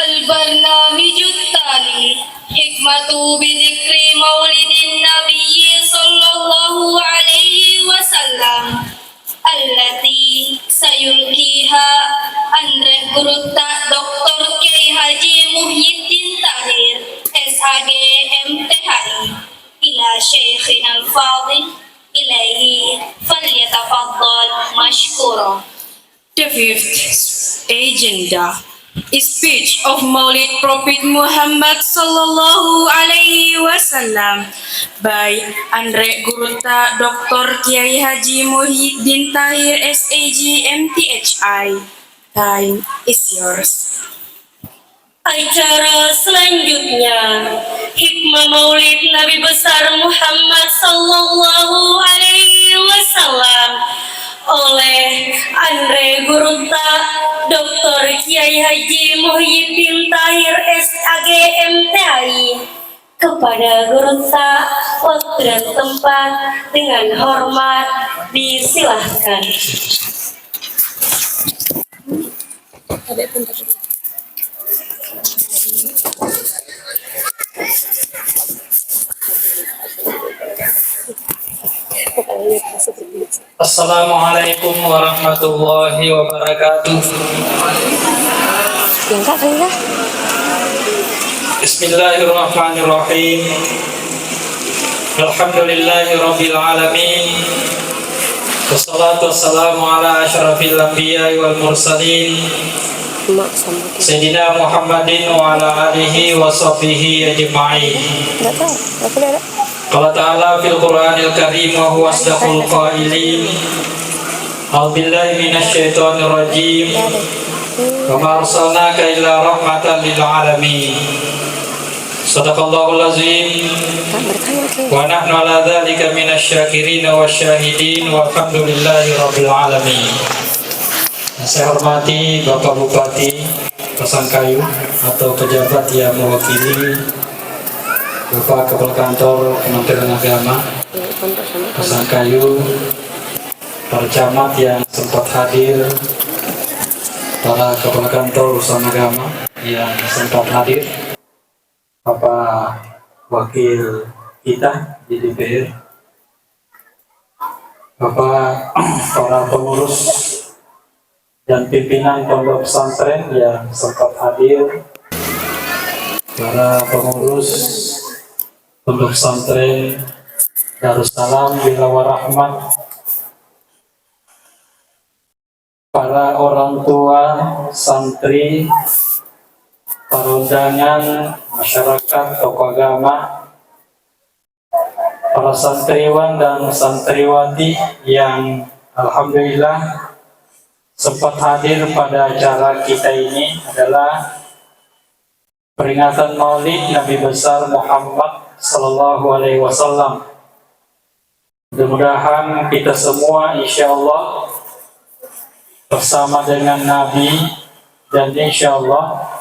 البرنامج التالي حكمة بذكر مولد النبي صلى الله عليه وسلم التي سيلقيها Andre Gurutta Dr. Kiai Haji Muhyiddin Tahir SHG MTHI ila Syekhina al-Fadil ilaihi falyatafaddal mashkura. The fifth agenda is speech of Maulid Prophet Muhammad sallallahu alaihi wasallam by Andre Gurutta Dr. Kiai Haji Muhyiddin Tahir SAG MTHI. Time is yours. Acara selanjutnya Hikmah Maulid Nabi besar Muhammad sallallahu alaihi wasallam oleh Andre Gurutta Dr. Kiai Haji Muhyiddin Tahir SAG MTHI. Kepada Gurutta, waktu dan tempat dengan hormat disilahkan. Assalamualaikum warahmatullahi wabarakatuh. Bismillahirrahmanirrahim. Alhamdulillahi rabbil alamin. Wassalatu wassalamu ala asyrafil anbiya'i wal mursalin Sayyidina Muhammadin wa ala alihi wa sahbihi ajma'in. Qala ta'ala fil Qur'anil Karim wa huwa asdaqul qailin. A'udzubillahi minasyaitonir rajim. Wa ma arsalnaka illa rahmatan lil alamin. Shadaqallahul azim. Wa nahnu ala dzalika minasyakirin wasyahidin walhamdulillahi rabbil alamin. Saya hormati Bapak Bupati Pasangkayu atau pejabat yang mewakili Bapak Kepala Kantor Kementerian Agama Pasangkayu, para camat yang sempat hadir, para Kepala Kantor Urusan Agama yang sempat hadir, Bapak Wakil kita di DPR, Bapak para pengurus dan pimpinan pondok pesantren yang sempat hadir, para pengurus pondok pesantren Darussalam Bila Warahmat, para orang tua, santri, para undangan, masyarakat, tokoh agama, para santriwan dan santriwati yang alhamdulillah sempat hadir pada acara kita ini adalah peringatan Maulid Nabi besar Muhammad sallallahu alaihi wasallam. Mudah-mudahan kita semua insya Allah bersama dengan Nabi dan insya Allah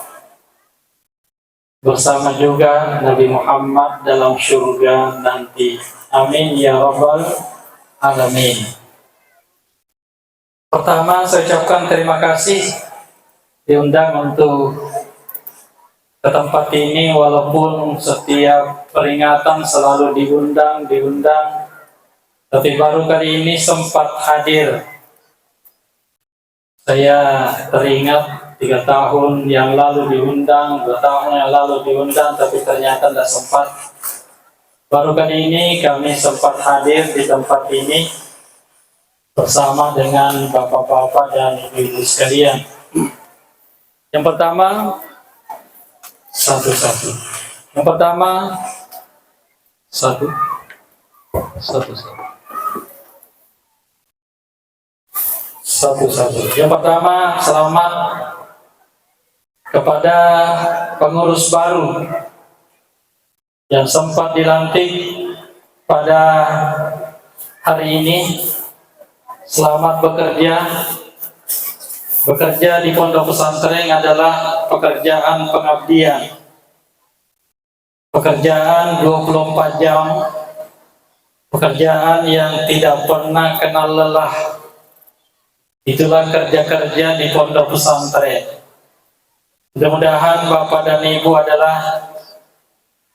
bersama juga Nabi Muhammad dalam surga nanti. Amin ya rabbal alamin. Pertama, saya ucapkan terima kasih diundang untuk ke tempat ini, walaupun setiap peringatan selalu diundang, tapi baru kali ini sempat hadir. Saya teringat 3 tahun yang lalu diundang, 2 tahun yang lalu diundang, tapi ternyata tidak sempat. Baru kali ini kami sempat hadir di tempat ini bersama dengan bapak-bapak dan ibu-ibu sekalian. Yang pertama, satu-satu. Yang pertama, satu. Yang pertama, selamat kepada pengurus baru yang sempat dilantik pada hari ini. Selamat bekerja di pondok pesantren adalah pekerjaan pengabdian, pekerjaan 24 jam, pekerjaan yang tidak pernah kenal lelah. Itulah kerja-kerja di pondok pesantren. Mudah-mudahan Bapak dan Ibu adalah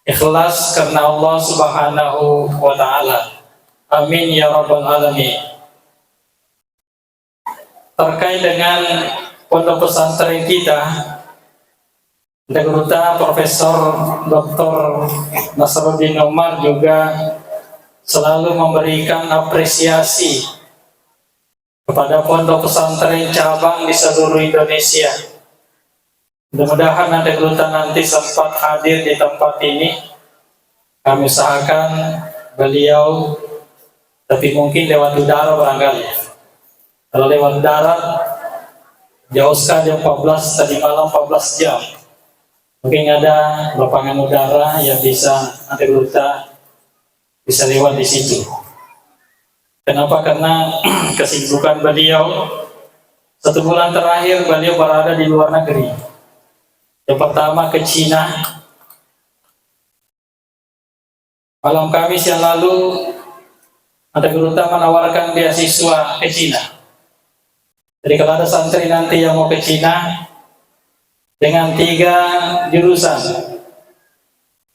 ikhlas karena Allah Subhanahu wa Ta'ala. Amin ya Rabbal Alamin. Terkait dengan pondok pesantren kita, Direktur Profesor Dr. Nasruddin Umar juga selalu memberikan apresiasi kepada pondok pesantren cabang di seluruh Indonesia. Mudah-mudahan nanti sempat hadir di tempat ini. Kami usahakan beliau, tapi mungkin lewat udara barangkali. Kalau lewat darat, jauh sekali 14, tadi malam 14 jam. Mungkin ada lapangan udara yang bisa nanti bisa lewat di situ. Kenapa? Karena kesibukan beliau 1 bulan terakhir beliau berada di luar negeri. Yang pertama ke Cina. Malam Kamis yang lalu ada guru menawarkan beasiswa ke Cina. Jadi kalau ada santri nanti yang mau ke Cina dengan 3 jurusan.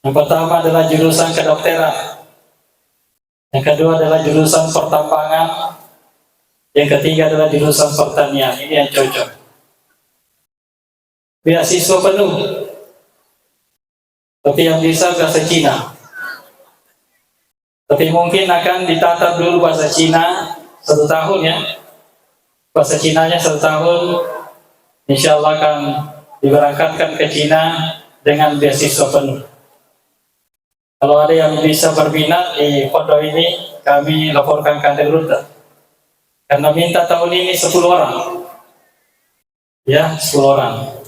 Yang pertama adalah jurusan kedokteran. Yang kedua adalah jurusan pertambangan. Yang ketiga adalah jurusan pertanian. Ini yang cocok. Beasiswa penuh. Tapi yang bisa bahasa Cina. Tapi mungkin akan ditata dulu bahasa Cina 1 tahun ya. Bahasa Cinanya 1 tahun. Insya Allah akan diberangkatkan ke Cina dengan beasiswa penuh. Kalau ada yang bisa berminat di pondok ini, kami laporkan ke Direktur. Karena minta tahun ini 10 orang. Ya, 10 orang.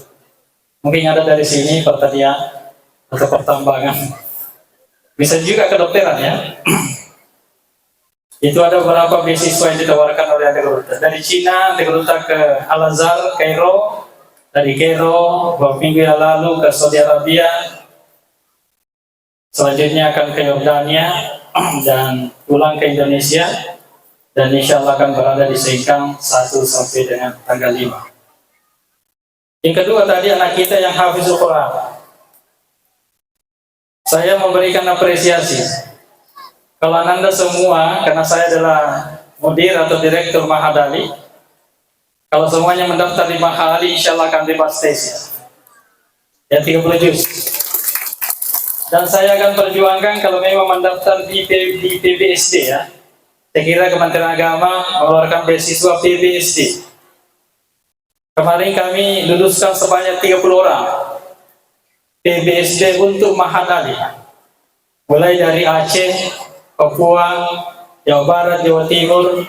Mungkin ada dari sini pertanian atau pertambangan. Bisa juga kedokteran ya. Itu ada beberapa beasiswa yang ditawarkan oleh Direktur. Dari Cina, Direktur ke Al-Azhar, Kairo. Dari Kairo, beberapa minggu yang lalu ke Saudi Arabia. Selanjutnya akan ke Yordania dan pulang ke Indonesia. Dan insya Allah akan berada di Sengkang 1 sampai dengan tanggal 5. Yang kedua tadi anak kita yang hafizul Quran. Saya memberikan apresiasi. Kalau Anda semua, karena saya adalah mudir atau direktur Mahadali, kalau semuanya mendaftar di Mahadali, insya Allah akan bebas tes ya 30 juz. Dan saya akan perjuangkan kalau memang mendaftar di PBSD ya. Saya kira Kementerian Agama mengeluarkan beasiswa PBSD. Kemarin kami luluskan sebanyak 30 orang PBSD untuk Mahadali. Mulai dari Aceh, Papua, Jawa Barat, Jawa Timur,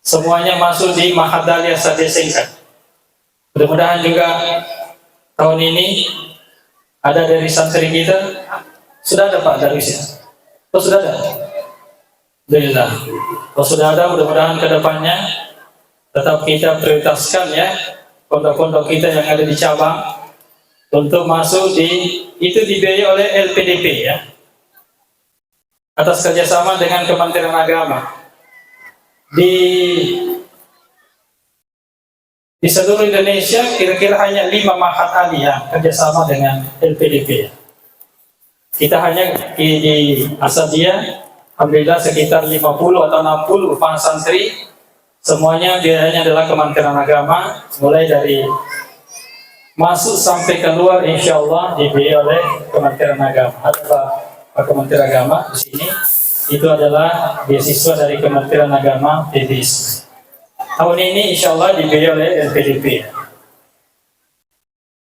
semuanya masuk di Mahadali Asade Sengkang. Mudah-mudahan juga tahun ini ada dari santri kita. Sudah ada Pak dari sini? Oh sudah ada? Alhamdulillah. Kalau sudah ada, mudah-mudahan ke depannya tetap kita prioritaskan ya pondok-pondok kita yang ada di cabang untuk masuk itu dibiayai oleh LPDP ya, atas kerjasama dengan Kementerian Agama. Di seluruh Indonesia kira-kira hanya 5 ma'had aliyah kerjasama dengan LPDP. Kita hanya di Asadiyah, alhamdulillah sekitar 50 atau 60 ruang santri, semuanya biayanya adalah Kementerian Agama, mulai dari masuk sampai keluar insya Allah dibiayai oleh Kementerian Agama. Ada Pak Kementerian Agama di sini, itu adalah beasiswa dari Kementerian Agama PBS. Tahun ini insya Allah dibiayai oleh LPDP.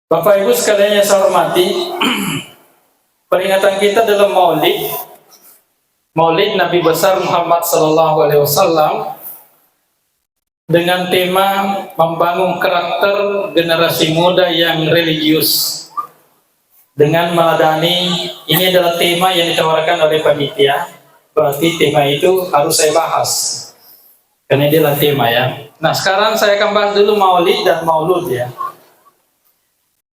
Bapak Ibu sekalian yang saya hormati, peringatan kita dalam Maulid Nabi besar Muhammad SAW dengan tema membangun karakter generasi muda yang religius. Dengan meladani, ini adalah tema yang ditawarkan oleh panitia. Berarti tema itu harus saya bahas. Karena ini adalah tema ya. Nah sekarang saya akan bahas dulu Maulid dan Maulud ya.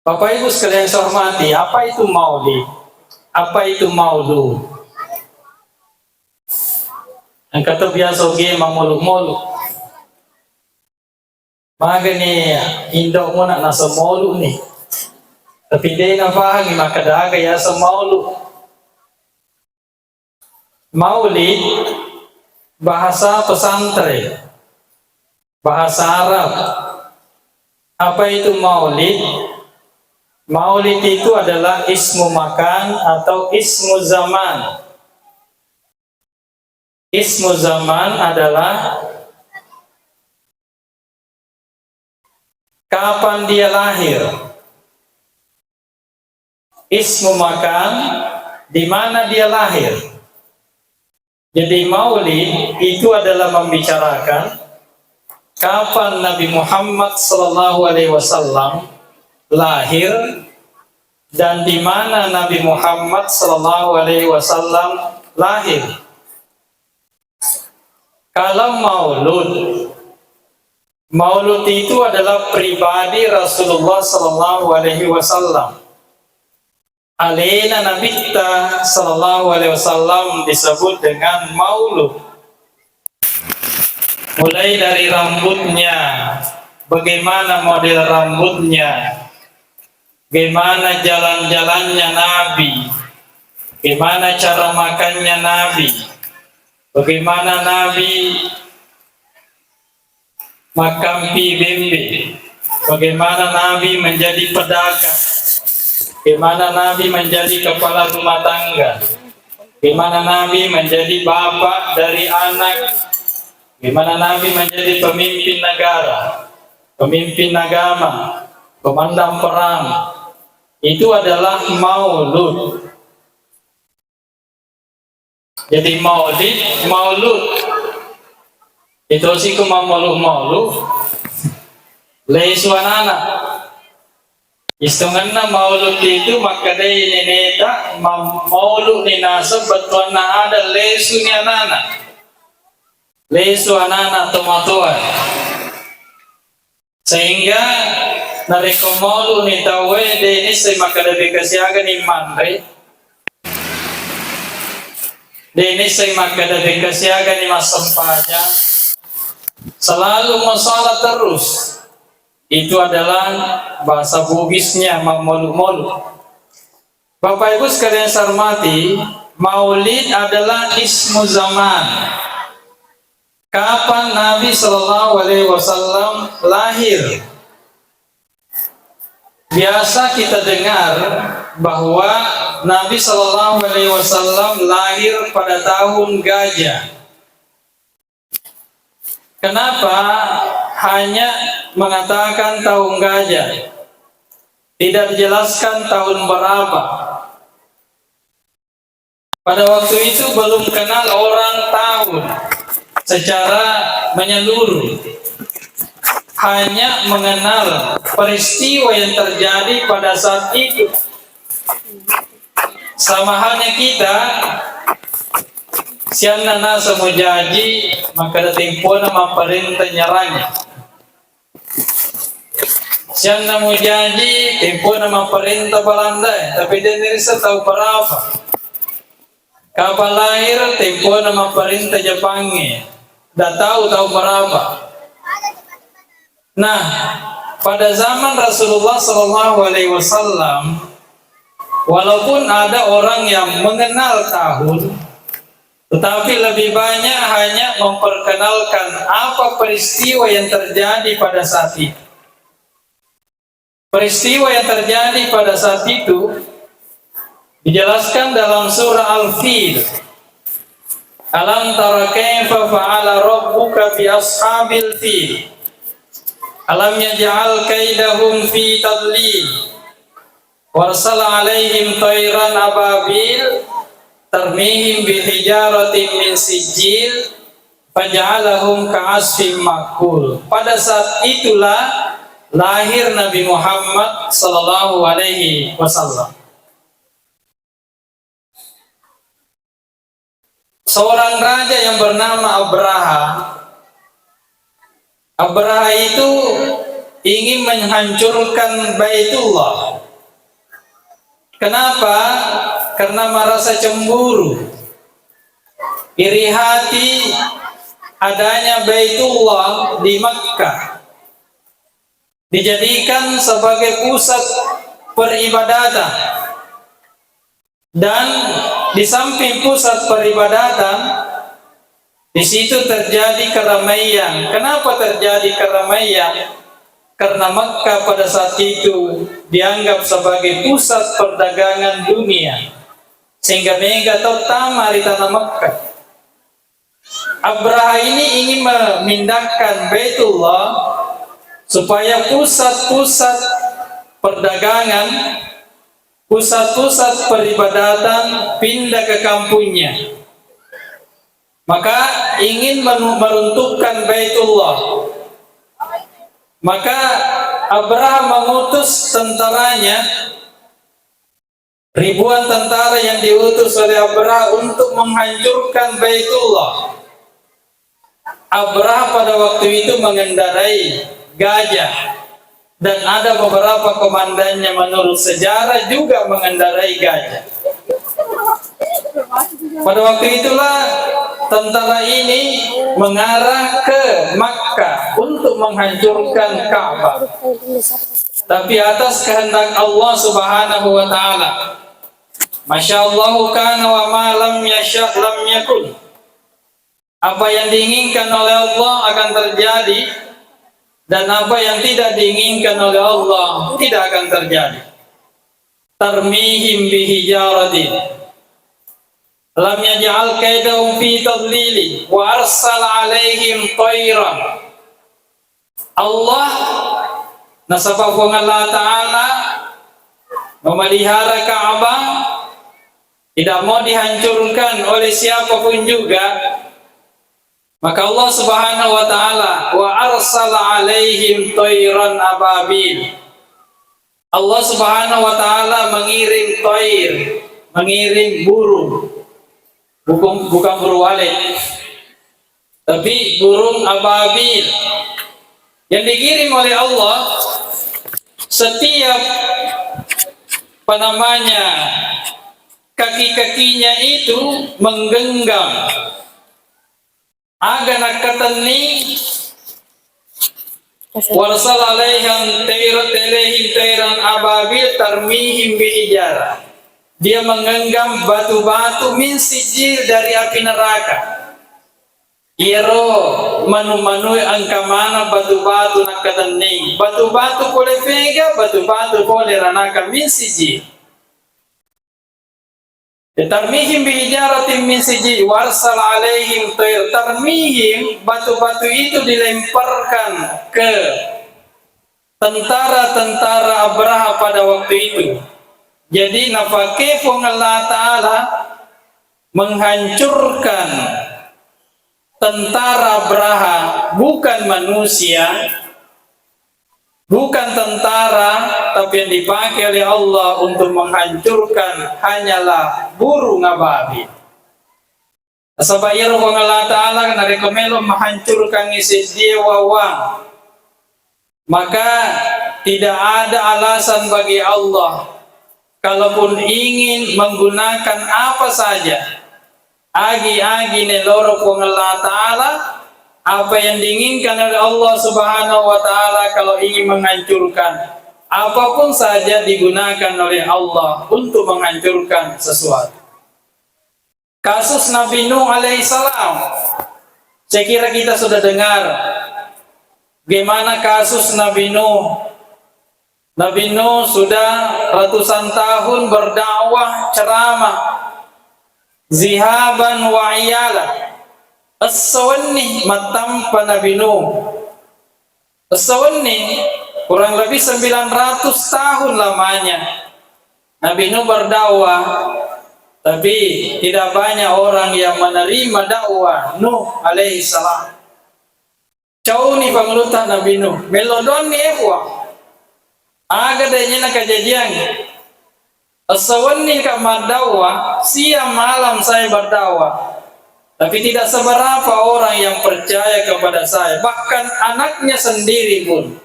Bapak Ibu sekalian saya hormati, apa itu Maulid? Apa itu Maulud? Yang kata biasa oke mamuluk-muluk. Maga ni indok mo na nasa maulu ni. Tapi dia na faham maka daga ya sa maulu. Maulid bahasa pesantren, bahasa Arab. Apa itu maulid? Maulid itu adalah ismu makan atau ismu zaman. Ismu zaman adalah kapan dia lahir. Ismu makan, di mana dia lahir. Jadi maulid itu adalah membicarakan kapan Nabi Muhammad SAW lahir dan di mana Nabi Muhammad SAW lahir. Kalau maulud itu adalah pribadi Rasulullah SAW. Alaina nabiyta sallallahu alaihi wasallam disebut dengan maulud. Mulai dari rambutnya, bagaimana model rambutnya, bagaimana jalan-jalannya Nabi, bagaimana cara makannya Nabi, bagaimana Nabi makan bembe, bagaimana Nabi menjadi pedagang, bagaimana Nabi menjadi kepala rumah tangga, bagaimana Nabi menjadi bapak dari anak, bagaimana Nabi menjadi pemimpin negara, pemimpin agama, komandan perang. Itu adalah maulud. Jadi maulud itu sih maulud leisu anak. Istunganna maulud itu maka dai neneta maulud ni nasab batuan na ada lesu ni anak. Lesu anak tomatuan. Sehingga nareko maulud ni tawe de ini se maka da bekasiaga ni manre. De ini se maka da bekasiaga ni masampaja. Selalu masalah terus. Itu adalah bahasa Bugisnya maulud. Bapak Ibu sekalian saya hormati, maulid adalah ismu zaman. Kapan Nabi Shallallahu Alaihi Wasallam lahir? Biasa kita dengar bahwa Nabi Shallallahu Alaihi Wasallam lahir pada tahun gajah. Kenapa hanya mengatakan tahun gajah? Tidak dijelaskan tahun berapa. Pada waktu itu belum kenal orang tahun secara menyeluruh. Hanya mengenal peristiwa yang terjadi pada saat itu. Sama halnya kita, siang nasa mujaji maka tempo nama perintah nyaranya. Siang nama mujaji tempo nama perintah balandai, tapi dia nirisa tahu berapa. Kapan lahir tempo nama perintah Jepangnya, dah tahu berapa. Nah, pada zaman Rasulullah SAW, walaupun ada orang yang mengenal tahun, tetapi lebih banyak hanya memperkenalkan apa peristiwa yang terjadi pada saat itu. Peristiwa yang terjadi pada saat itu dijelaskan dalam surah Al-Fil. Alam tara kaifa fa'ala rabbuka bi ashabil fil. Alam yaj'al kaidahum fi tadlil. Warsala alaihim tayran ababil. Tarmihim bihijaratin min sijil faj'alahum ka'asfim ma'kul. Pada saat itulah lahir Nabi Muhammad sallallahu alaihi wasallam. Seorang raja yang bernama Abraha. Abraha itu ingin menghancurkan Baitullah. Kenapa? Karena merasa cemburu, iri hati adanya Baitullah di Makkah. dijadikan sebagai pusat peribadatan, dan di samping pusat peribadatan di situ terjadi keramaian. Kenapa terjadi keramaian? Karena Makkah pada saat itu dianggap sebagai pusat perdagangan dunia, sehingga mereka terutama di tanah Makkah. Abraha ini ingin memindahkan Baitullah supaya pusat-pusat perdagangan, pusat-pusat peribadatan pindah ke kampungnya. Maka ingin meruntuhkan Baitullah. Maka Abraha mengutus tentaranya, ribuan tentara yang diutus oleh Abraha untuk menghancurkan Baitullah. Abraha pada waktu itu mengendarai gajah, dan ada beberapa komandannya menurut sejarah juga mengendarai gajah. Pada waktu itulah tentara ini mengarah ke Makkah untuk menghancurkan Ka'bah. Tapi atas kehendak Allah Subhanahu wa taala. Masyaallah kana wa ma lam yasha' lam yakun. Apa yang diinginkan oleh Allah akan terjadi, dan apa yang tidak diinginkan oleh Allah tidak akan terjadi. Tarmihim bihijaratin lam yaj'al kaidahum fi tadlili wa arsala alaihim tayran. Allah nasabahum Allah Ta'ala memelihara Ka'bah, tidak mau dihancurkan oleh siapapun juga. Maka Allah Subhanahu wa taala wa arsala alaihim tayran ababil. Allah Subhanahu wa taala mengirim tayr, mengirim burung. Bukan burung walet, tapi burung ababil yang dikirim oleh Allah. Setiap kaki-kakinya itu menggenggam aganak katani warsal alaihim tayran ababil tarmihim bihijarah. Dia menggenggam batu-batu min sijil dari api neraka. Iro manu-manu angka mana batu-batu nakataning. Batu-batu boleh vega, batu-batu boleh ranaka min sijil. Tarmihim bihijaratin min sijil warsal alaihim tayr. Tarmihim, batu-batu itu dilemparkan ke tentara-tentara Abraha pada waktu itu. Jadi nafakefung Allah Ta'ala menghancurkan tentara Abraha, bukan manusia, bukan tentara, tapi yang dipakai oleh Allah untuk menghancurkan hanyalah burung ababil. Sabayar Allah Ta'ala narekomelo menghancurkan isi dia wawang. Maka tidak ada alasan bagi Allah, kalaupun ingin menggunakan apa saja, agi-agi neloro pun Allah Ta'ala, apa yang diinginkan oleh Allah Subhanahu wa Ta'ala, kalau ingin menghancurkan apapun saja digunakan oleh Allah untuk menghancurkan sesuatu. Kasus Nabi Nuh alaihissalam, saya kira kita sudah dengar bagaimana kasus Nabi Nuh. Nabi Nuh sudah ratusan tahun berdakwah, ceramah, zihaban wa iyala. As-Sawanni matampa Nabi Nuh. As-Sawanni kurang lebih 900 tahun lamanya Nabi Nuh berdakwah, tapi tidak banyak orang yang menerima dakwah Nuh alaihi salam. Jauh ni pengelutan Nabi Nuh, melodon ni ekwa. Aga danya na kejadian. As-Sawanni kamar dakwah, siang malam saya berdakwah, tapi tidak seberapa orang yang percaya kepada saya. Bahkan anaknya sendiri pun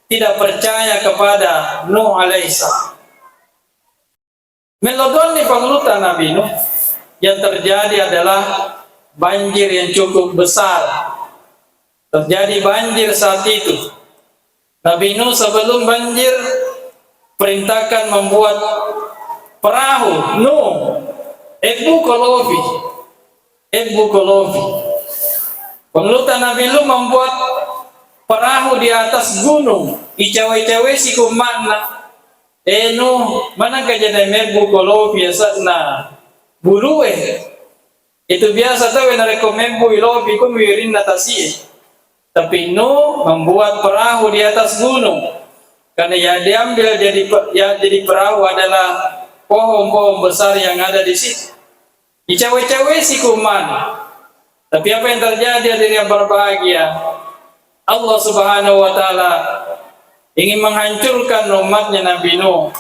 tidak percaya kepada Nuh alaihissalam. Melodon di pengelutan Nabi Nuh, yang terjadi adalah banjir yang cukup besar. Terjadi banjir saat itu. Nabi Nuh sebelum banjir perintahkan membuat perahu. Nuh, Ebu Kolovi. Pengelutan Nabi Nuh membuat perahu di atas gunung. Icawe-cawe si kumana. Nuh, mana kejadian Ebu Kolovi asatna buluwe. Itu biasa tahu yang rekomembu ilobi ku mirin natasi. Tapi Nuh membuat perahu di atas gunung. Karena yang diambil jadi perahu adalah pohon-pohon besar yang ada di situ. Icawe-cawe si kuman. Tapi apa yang terjadi dari yang berbahagia? Allah Subhanahu wa taala ingin menghancurkan umatnya Nabi Nuh.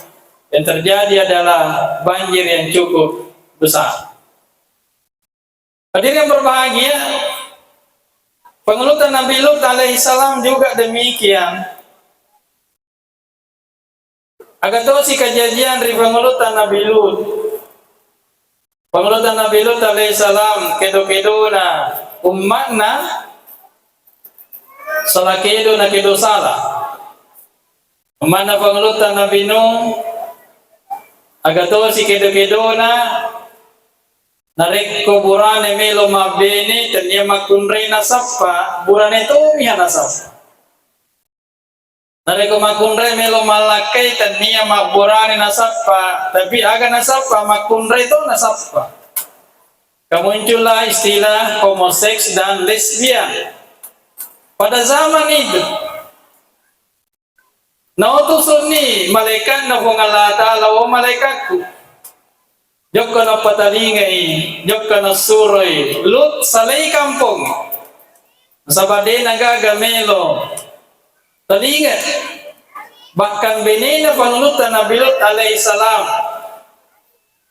Yang terjadi adalah banjir yang cukup besar. Hadirin yang berbahagia, pengelutan Nabi Lut alaihissalam juga demikian. Agak tahu si kejadian dari pengelutan Nabi Lut. Pengelutan Nabi Lut alaihissalam kedo-kedona umatna salah kedo na kedo salah. Umatna pengelutan Nabi Nuh agak tahu si kedo-kedona narik kuburane melo mabene tanya makunre nasapa burane to miha nasapa narik makunre melo malakai tanya maburane nasapa tapi aga nasapa makunre to nasapa kemunculah istilah homoseks dan lesbian pada zaman itu. Nautusun ni malaikat na Allah Ta'ala wa malaikatku jok kana patalingay, jok kana suroy, Lut salay kampong. Sabade nagagamelo. Talingat. Bahkan benena panglutan Nabi Lut alaihissalam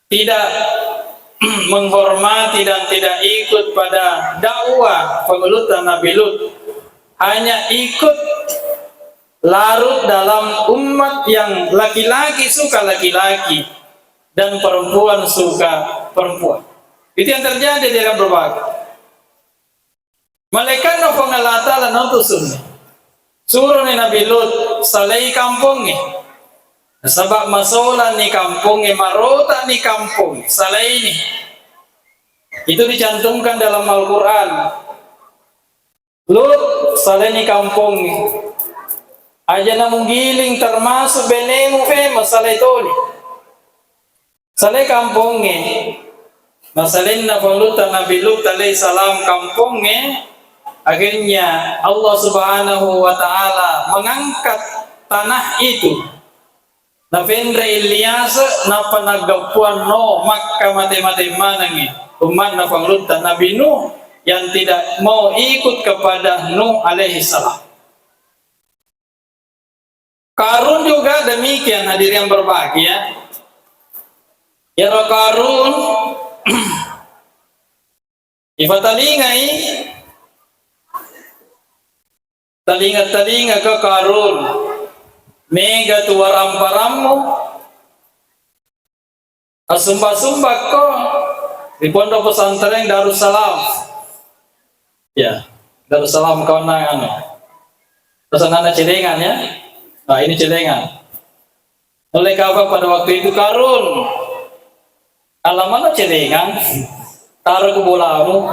tidak menghormati dan tidak ikut pada dakwah panglutan Nabi Lut. Hanya ikut larut dalam umat yang laki-laki suka laki-laki dan perempuan suka perempuan. Itu yang terjadi di dalam berbagai. Malaikat na Allah Ta'ala nantusun. Suruh ni Nabi Lut salay kampung ni. Sebab masolan ni kampung ni marota ni kampung salay ni. Itu dicantumkan dalam Al-Quran. Lut salay ni kampung ni. Aja na munggiling termasuk benemu salay to ni. Salay kampungnya, masalin na panglutan Nabi Lut alaihissalam kampungnya, akhirnya Allah Subhanahu wa taala mengangkat tanah itu. Na pendra Ilyas na panagapuan no Makkah mati-mati manangi umat na panglutan Nabi Nuh yang tidak mau ikut kepada Nuh alaihissalam. Karun juga demikian hadirin yang berbahagia. Ya Karun ifatalingay talinga ke Karun mega tuwaram-parammu asumba-sumba ko di pondok pesantren Darussalam. Ya, Darussalam kau na pesanan celengan ya. Nah, ini celengan. Oleh kabar pada waktu itu Karun alamannya celengan, taruh ke bolamu,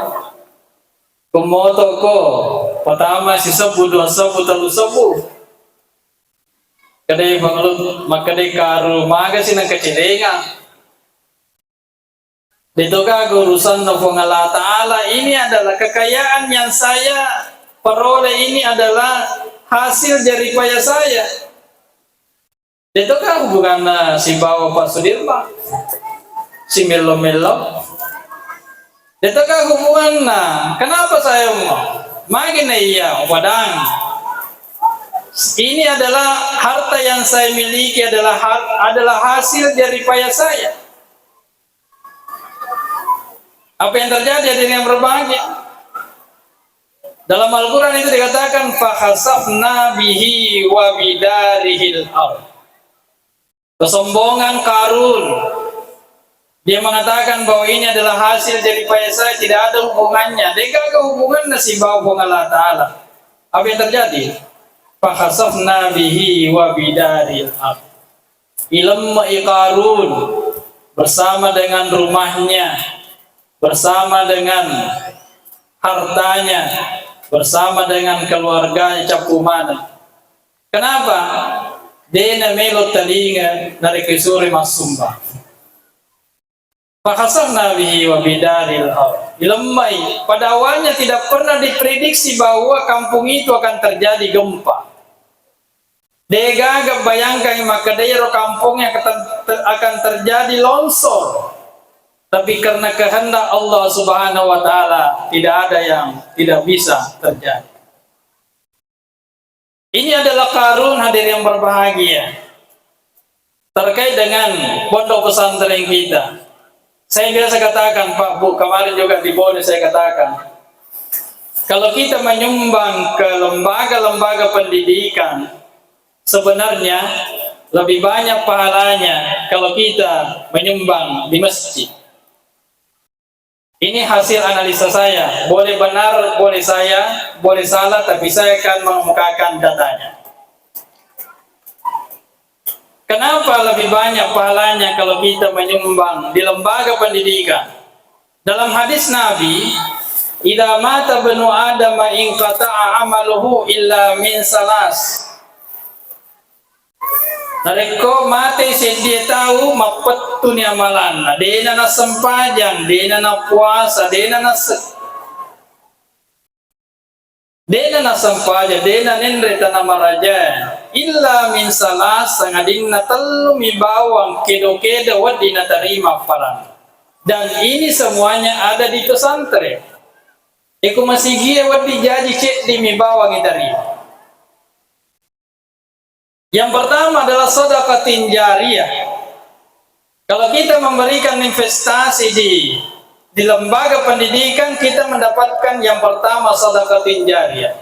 kumoto ko, pertama si sebu, dua sebu, telu sebu. Kadai banglut, makadai karu, maga sinang kecelengan. Ditukar urusan nafung Allah Ta'ala, ini adalah kekayaan yang saya peroleh, ini adalah hasil jeripaya saya. Ditukar bukan si bawa Pak Sudirman. Si melo-melo detakah hubungan kenapa saya mau makin iya padang ini adalah harta yang saya miliki adalah hasil dari payah saya. Apa yang terjadi dengan berbahagia dalam Al-Quran itu dikatakan fakhasafna bihi wa bidarihil ardh. Kesombongan Karun. Dia mengatakan bahwa ini adalah hasil dari payah saya, tidak ada hubungannya. Dia gak hubungan nasib Allah Ta'ala. Apa yang terjadi? fakhasafna bihi wa bidaril ard. Ilm Qarun bersama dengan rumahnya, bersama dengan hartanya, bersama dengan keluarganya cakuman. Kenapa? Dia melo telinga dari kisuri masumba. Fakhasafna bihi wa bidaril ard. Ilemai. Pada awalnya tidak pernah diprediksi bahwa kampung itu akan terjadi gempa. Dia gagap bayangkan maka daerah kampungnya akan terjadi longsor. Tapi karena kehendak Allah Subhanahu wa taala tidak ada yang tidak bisa terjadi. Ini adalah Qarun, hadir yang berbahagia. Terkait dengan pondok pesantren kita. Saya biasa katakan, Pak Bu, kemarin juga di Bone saya katakan, kalau kita menyumbang ke lembaga-lembaga pendidikan, sebenarnya lebih banyak pahalanya kalau kita menyumbang di masjid. Ini hasil analisa saya. Boleh benar, boleh salah, tapi saya akan mengemukakan datanya. Kenapa lebih banyak pahalanya kalau kita menyumbang di lembaga pendidikan? Dalam hadis Nabi, "Idza mata banu Adam in qata'a amaluhu illa min salas." Nareko mati dia tahu mapet tu ni amalan. Dia na sempajang, dia na puasa, dia na sampaja, dia na nendre tanah maraja. Illa min salas sangadin na telu mi bawang kedo-kedo wadi na terima falan. Dan ini semuanya ada di pesantren. Iku masih gia wadi jadi cek di mi bawang terima. Yang pertama adalah sedekah jariyah. Kalau kita memberikan investasi di lembaga pendidikan, kita mendapatkan yang pertama sedekah jariyah.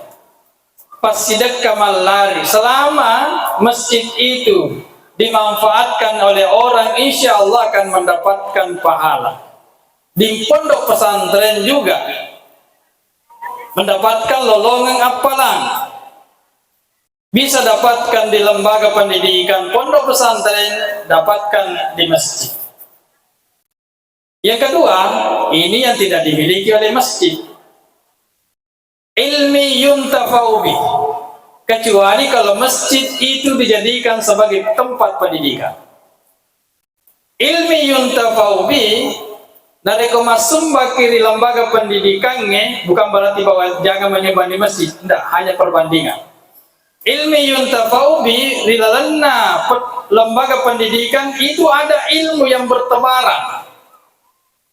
Pasidekah malari. Selama masjid itu dimanfaatkan oleh orang, insya Allah akan mendapatkan pahala. Di pondok pesantren juga mendapatkan lolongan apalan. Bisa dapatkan di lembaga pendidikan, pondok pesantren, dapatkan di masjid. Yang kedua, ini yang tidak dimiliki oleh masjid. Ilmi yuntafa'u bih. Kecuali kalau masjid itu dijadikan sebagai tempat pendidikan. Ilmi yuntafa'u bih, dari masumba kiri lembaga pendidikannya, bukan berarti bahwa jangan menyembah di masjid. Tidak, hanya perbandingan. Ilmi yuntafa'u bi rilalana lembaga pendidikan itu ada ilmu yang bertebaran.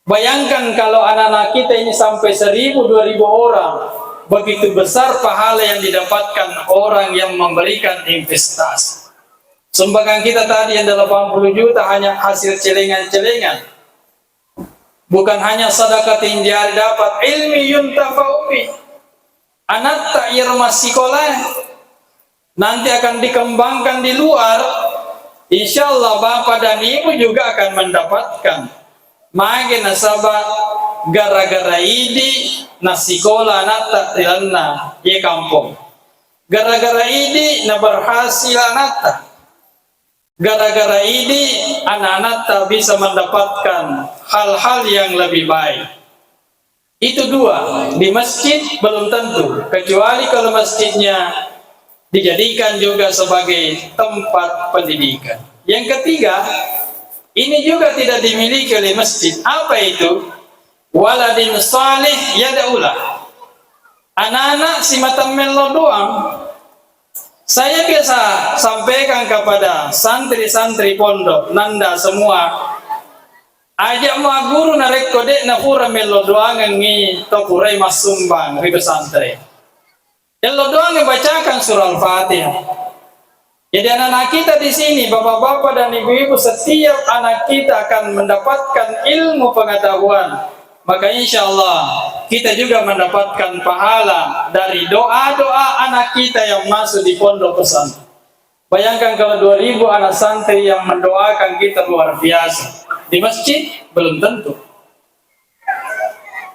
Bayangkan kalau anak-anak kita ini sampai 1.000-2.000 orang, begitu besar pahala yang didapatkan orang yang memberikan investasi. Sumbangan kita tadi yang 80 juta hanya hasil celengan-celengan. Bukan hanya sedekah tinjari dapat, ilmi yuntafa'u bi. Anak tak irma sekolah nanti akan dikembangkan di luar, insya Allah bapak dan ibu juga akan mendapatkan. Mage nasabah gara-gara ini nasikola nata tilana ye kampung. Gara-gara ini na berhasil nata. Gara-gara ini anak-anak tak bisa mendapatkan hal-hal yang lebih baik. Itu dua. Di masjid belum tentu, kecuali kalau masjidnya dijadikan juga sebagai tempat pendidikan. Yang ketiga, ini juga tidak dimiliki oleh masjid. Apa itu? Waladin salih yada'ulah. Anak-anak si mata melo doang. Saya biasa sampaikan kepada santri-santri pondok, nanda semua, ajak ma guru narek kode na pura melo doang ngi tokurai masumbang di pesantren. Yang doang membacakan surah Al-Fatihah. Jadi anak-anak kita di sini, bapak-bapak dan ibu-ibu, setiap anak kita akan mendapatkan ilmu pengetahuan. Maka insya Allah kita juga mendapatkan pahala dari doa-doa anak kita yang masuk di pondok pesantren. Bayangkan kalau 2.000 anak santri yang mendoakan kita luar biasa. Di masjid belum tentu.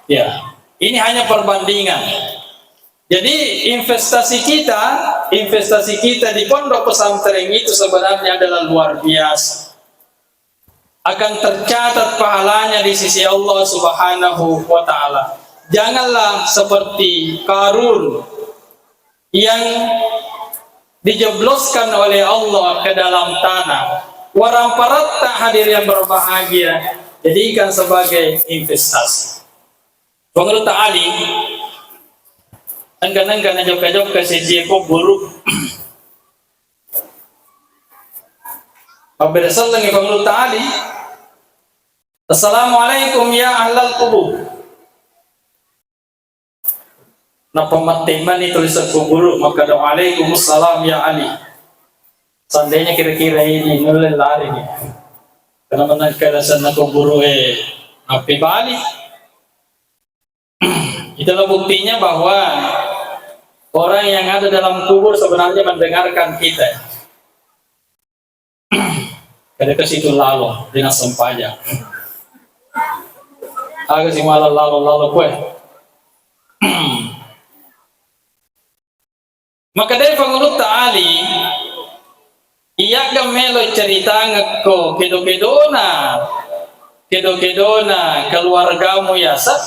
Ya, ini hanya perbandingan. Jadi investasi kita di pondok pesantren itu sebenarnya adalah luar biasa. Akan tercatat pahalanya di sisi Allah Subhanahu wa taala. Janganlah seperti Qarun yang dijebloskan oleh Allah ke dalam tanah. Waramparatta hadir yang berbahagia, jadikan sebagai investasi. Pengelut Ali enggan-enggan ajok-ajok ke sejeko buruk. Apabila sallallahu pengelut Ali, Assalamualaikum ya ahlal kubur. Nah pematiman itu tulisan kubur, maka doa Waalaikumsalam ya Ali. Seandainya kira-kira ini nulai lari nih. Karena menangkalasan na kubur api balik. Itulah buktinya bahwa orang yang ada dalam kubur sebenarnya mendengarkan kita. Kada ke situ lalu dengan sempajang. Agak si malah lalu kue. Maka dari pengulut ta'ali, iya gamelo cerita ngeko kedo-kedona keluargamu yasa,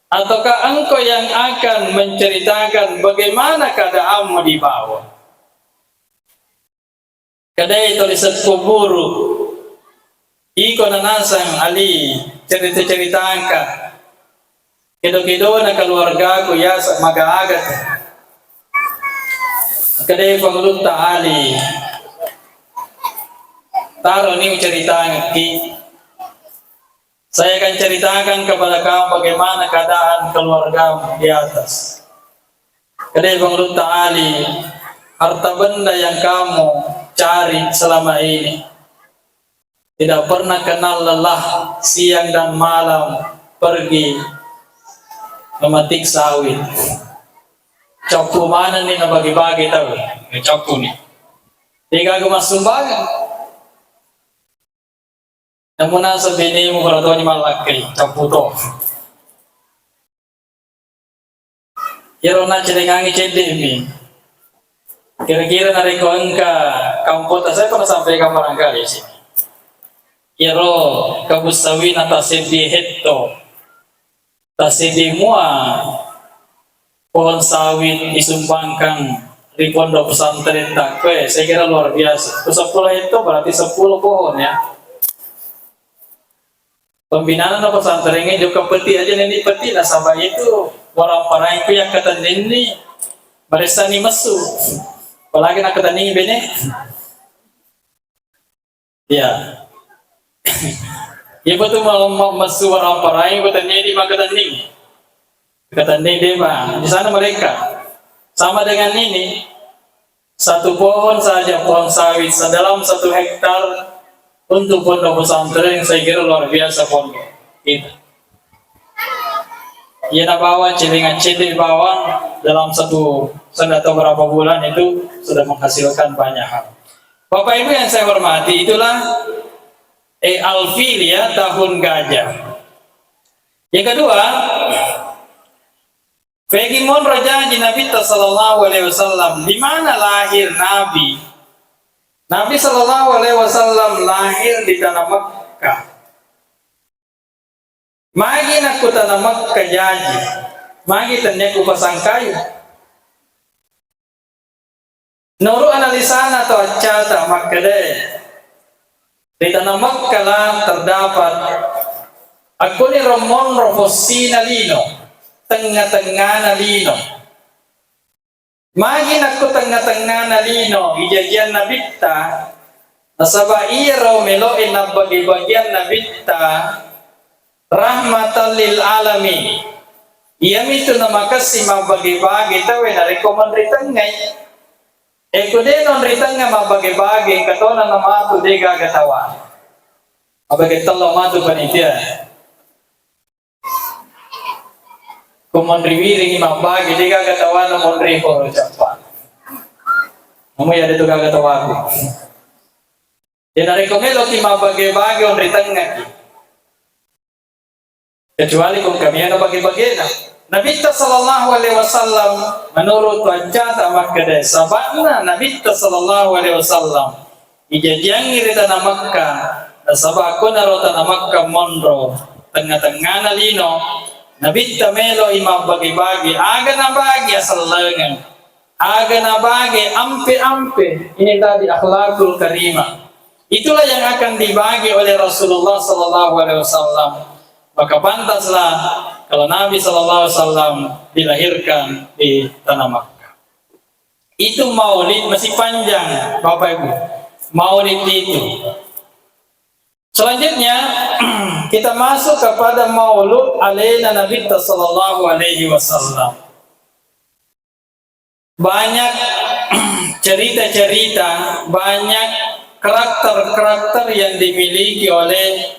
ataukah engkau yang akan menceritakan bagaimana keadaanmu di bawah? Kadai tulisan kuburu, iko nanasang Ali cerita-cerita angka, kedo-kedona keluargaku yasa mag-aagat. Kadai pengulut ta'ali taruh ni cerita ngeki. Saya akan ceritakan kepada kamu bagaimana keadaan keluarga di atas. Kadai pengulut ta'ali, harta benda yang kamu cari selama ini tidak pernah kenal lelah, siang dan malam pergi memetik sawit. Capu mana nih na bagi-bagi tahu? Capu nih. Tiga gemas sumbangan. Namun nasa bini mo para ni malaki capu to. Kira na cilingangi cedemi. Kira-kira na rin ko angka kampota. Saya pernah sampaikan barangkali sih. Kiro kabusawi na tasidi hetto. Tasidi mua. Pohon sawit disumbangkan di pondok pesantren Takwe, saya kira luar biasa. Ke 10 itu berarti 10 pohon ya. Pembinaan pesantren ini juga peti aja nanti peti lah sampai itu orang-orang itu yang kata ini beresani mesu. Apalagi nak kata ini bene. Ya. Ya betul mau mesu orang-orang itu kata ini maka ini. Kata Nidema, di sana mereka sama dengan ini, satu pohon saja, pohon sawit dalam 1 hektar untuk pondok pesantren, saya kira luar biasa pondok kita. Ia nak bawa celingan cedek bawang dalam satu atau berapa bulan itu sudah menghasilkan banyak hal. Bapak Ibu yang saya hormati, itulah Alfil ya, tahun gajah. Yang kedua, Bagaimana raja Nabi Sallallahu Alaihi Wasallam, di mana lahir Nabi? Nabi Sallallahu Alaihi Wasallam lahir di tanah Mekkah. Magi nak ku tanah Mekkah jadi, magi tanya ku pasang kayu. Nuru analisana atau cata Mekkah deh. Di tanah Mekkah lah terdapat aku ni Romon Rofosina Lino. Tengah-tengah na lino. Magi nako tengah-tengah na lino, ijajian na bitta, nasaba iro meloin na bagi-bagian na bitta, rahmatan lil alamin. Iyam itu na makasi mabagi-bagi, tawe na rekomend ritangay. Kude non ritangay mabagi-bagi, katona na matu de gagatawan. Mabagitalo matu panitia. Kumondriwiri mabagi di gagatawan ng mondriho ucapan. Mamaya dito gagatawa ko. Dinari ko melo ki mabagi-bagi on ritang nga. Kecuali kung kami na bagi-bagi na. Nabi sallallahu alaihi wasallam menurut wajah Makkah sabana Nabi sallallahu alaihi wasallam ijajangi di tanah Makkah sabakuna ro tanah Makkah mondro tengah-tengah nalino Nabi melo imam bagi-bagi aga na bagi asal lengan aga na bagi ampe-ampe. Ini tadi akhlakul karimah, itulah yang akan dibagi oleh Rasulullah sallallahu alaihi wasallam. Maka pantaslah kalau Nabi sallallahu alaihi wasallam dilahirkan di tanah Makkah. Itu maulid masih panjang, Bapak Ibu. Maulid itu. Selanjutnya kita masuk kepada maulud alaina Nabi sallallahu alaihi wasallam. Banyak cerita-cerita, banyak karakter-karakter yang dimiliki oleh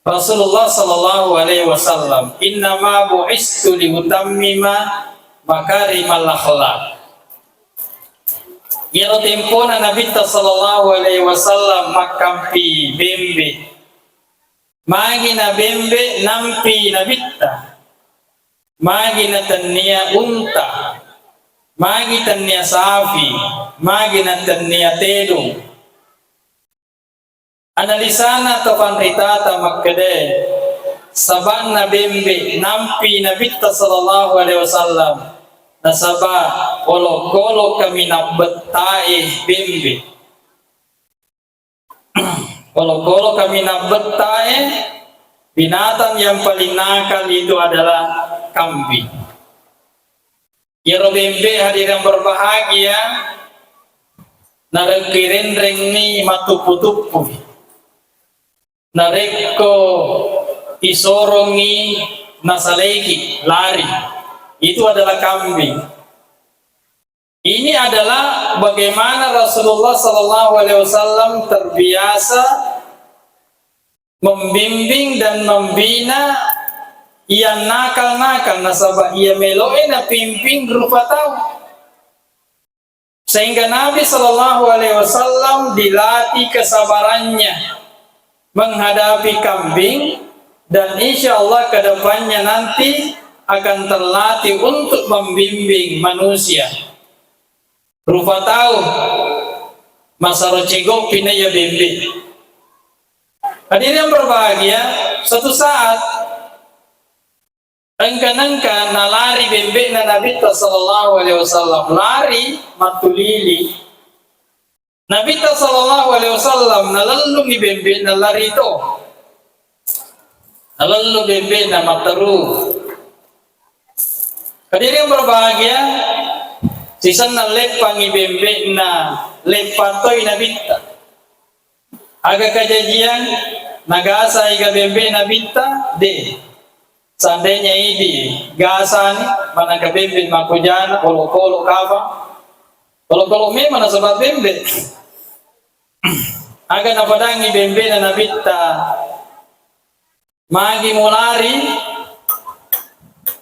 Rasulullah sallallahu alaihi wasallam. Innama bu'istu liutammima makarimal akhlaq. Yero tempo na Nabi sallallahu alaihi wasallam makampi bembe. Magi na bembe nampi nabitta. Magi na tanniya unta. Magi tanniya safi. Magi na tanniya tedong. Analisana to panritata makkade saban na bembe nampi Nabitta sallallahu alaihi wasallam nasaba kolo kami nabetae bembe kolo kami nabetae binatang yang paling nakal itu adalah kambing. Yero bembe hadirin berbahagia narekirin rengi matupu-tupu nareko isorongi nasaleki lari, itu adalah kambing. Ini adalah bagaimana Rasulullah sallallahu alaihi wasallam terbiasa membimbing dan membina ia nakal-nakal nasabah ia meloe na pimping rupa tahu, sehingga Nabi sallallahu alaihi wasallam dilatih kesabarannya menghadapi kambing, dan insya Allah kedepannya nanti akan terlatih untuk membimbing manusia. Rupa tahu masaro cego pinaya bembe. Hadirin yang berbahagia, suatu saat engkan-engkan nalari bembe na Nabi sallallahu alaihi wasallam lari matulili. Nabi sallallahu alaihi wasallam nalalungi bembe na larito. Nalalungi bembe na mataru. Hadirin yang berbahagia, sisan na lepangi bembe na lepatoy Nabi. Aga kajajian nagasa iga bembe na bita de. Seandainya ini gasan mana ka bembe makujana kolo-kolo kava. Kolo-kolo me mana sabat bembe. Aga napadangi bembe na nabitta magi mulari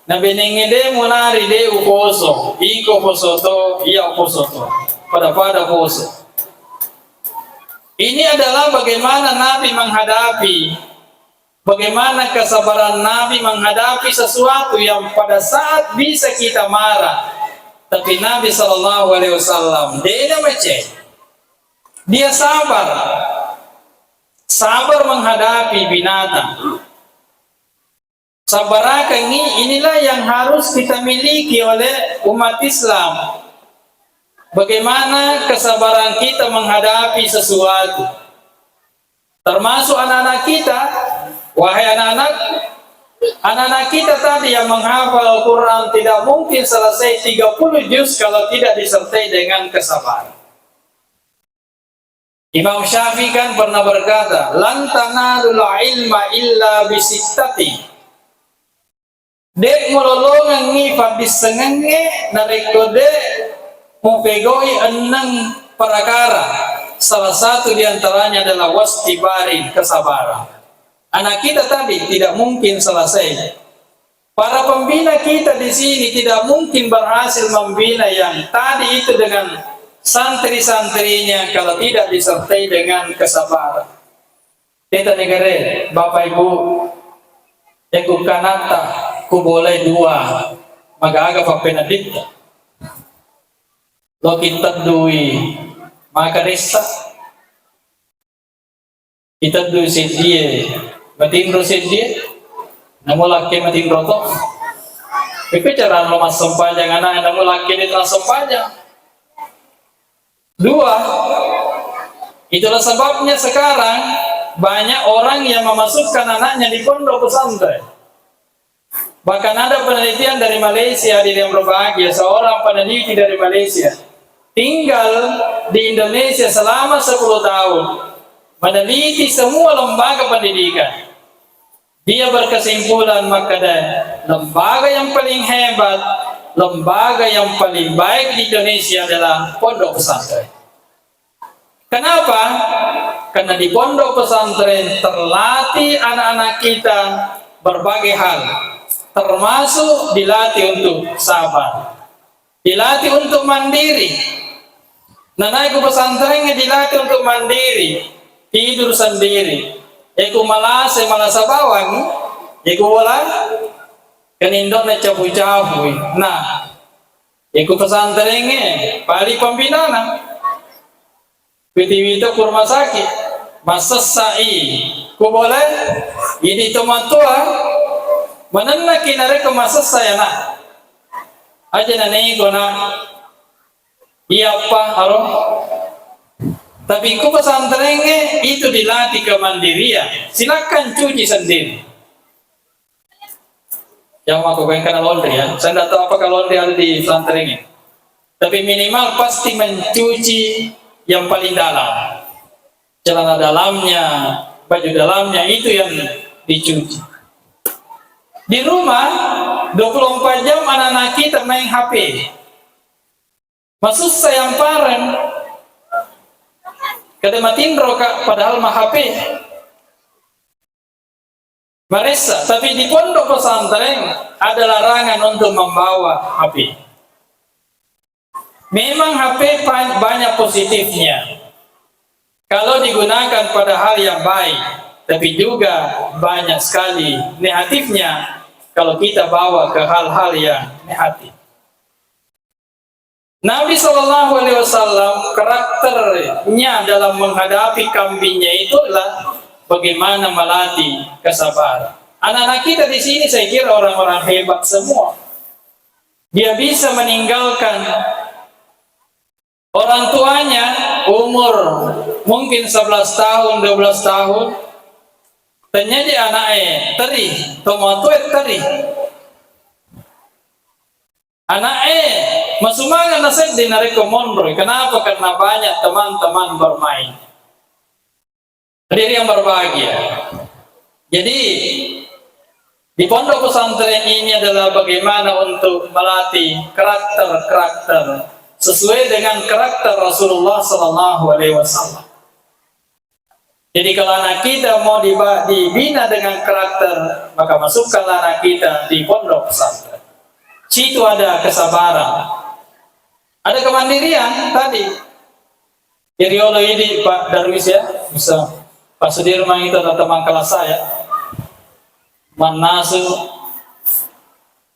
na benengede mulari de uposo iko posoto iya uposoto pada poso. Ini adalah bagaimana Nabi menghadapi, bagaimana kesabaran Nabi menghadapi sesuatu yang pada saat bisa kita marah, tapi Nabi sallallahu alaihi wasallam dia macam dia sabar menghadapi binatang. Sabar inilah yang harus kita miliki oleh umat Islam. Bagaimana kesabaran kita menghadapi sesuatu. Termasuk anak-anak kita, wahai anak-anak kita tadi yang menghafal Al-Quran tidak mungkin selesai 30 juz kalau tidak disertai dengan kesabaran. Imam Syafi'i kan pernah berkata, "Lan tanalul ilma illa bisittati." Dek mololongan ngifat disengenge narekode mupegoi enang parakara. Salah satu diantaranya adalah wastibarin, kesabaran. Anak kita tadi tidak mungkin selesai. Para pembina kita di sini tidak mungkin berhasil membina yang tadi itu dengan santri-santrinya kalau tidak disertai dengan kesabaran. Kita negara, Bapak Ibu, Eko Kanata, ku boleh dua magaga pa penadikta lo kita dui maka desa kita dui sedie matindro sedie namu laki matindro to itu cara lo mas sempajang anak namu laki di trans sempajang dua. Itulah sebabnya sekarang banyak orang yang memasukkan anaknya di pondok pesantren. Bahkan ada penelitian dari Malaysia yang berbahagia, seorang peneliti dari Malaysia tinggal di Indonesia selama 10 tahun, meneliti semua lembaga pendidikan. Dia berkesimpulan maka lembaga yang paling hebat, lembaga yang paling baik di Indonesia adalah pondok pesantren. Kenapa? Karena di pondok pesantren terlatih anak-anak kita berbagai hal, termasuk dilatih untuk sabar, dilatih untuk mandiri. Nah, naik ke pesantrennya dilatih untuk mandiri, tidur sendiri. Aku malas bawang, aku bola, kenindok na cabu-cabu. Nah, aku pesantrennya paling pembinaan. Piti itu kurma sakit, masasai, ku boleh, ini tomatua, mana kinare ke masasaya nak, aja nani kona, iya apa aro, tapi ku pesantrennya itu dilatih kemandirian, silakan cuci sendiri. Yang aku bayangkan laundry ya, saya tidak tahu apakah laundry ada di pesantrennya, tapi minimal pasti mencuci yang paling dalam, celana dalamnya, baju dalamnya itu yang dicuci. Di rumah 24 jam anak-anak kita main HP. Maksud saya yang pareng kada matindro kak padahal mah HP. Maresa, tapi di pondok pesantren ada larangan untuk membawa HP. Memang HP banyak positifnya kalau digunakan pada hal yang baik, tapi juga banyak sekali negatifnya kalau kita bawa ke hal-hal yang negatif. Nabi SAW karakternya dalam menghadapi kambingnya itulah bagaimana melatih kesabaran. Anak-anak kita di sini saya kira orang-orang hebat semua. Dia bisa meninggalkan orang tuanya umur mungkin 11 tahun, 12 tahun. Ternyata anaknya teri, tomato teri. Anaknya masumangan nasib di nariko mondroy. Kenapa? Karena banyak teman-teman bermain. Diri yang berbahagia. Jadi di pondok pesantren ini adalah bagaimana untuk melatih karakter-karakter sesuai dengan karakter Rasulullah SAW. Jadi kalau anak kita mau dibina dengan karakter, maka masukkanlah anak kita di pondok pesantren. Situ ada kesabaran, ada kemandirian tadi. Jadi Allah ini Pak Darwis ya, bisa Pak Sudirman itu adalah teman kelas saya. Manasu,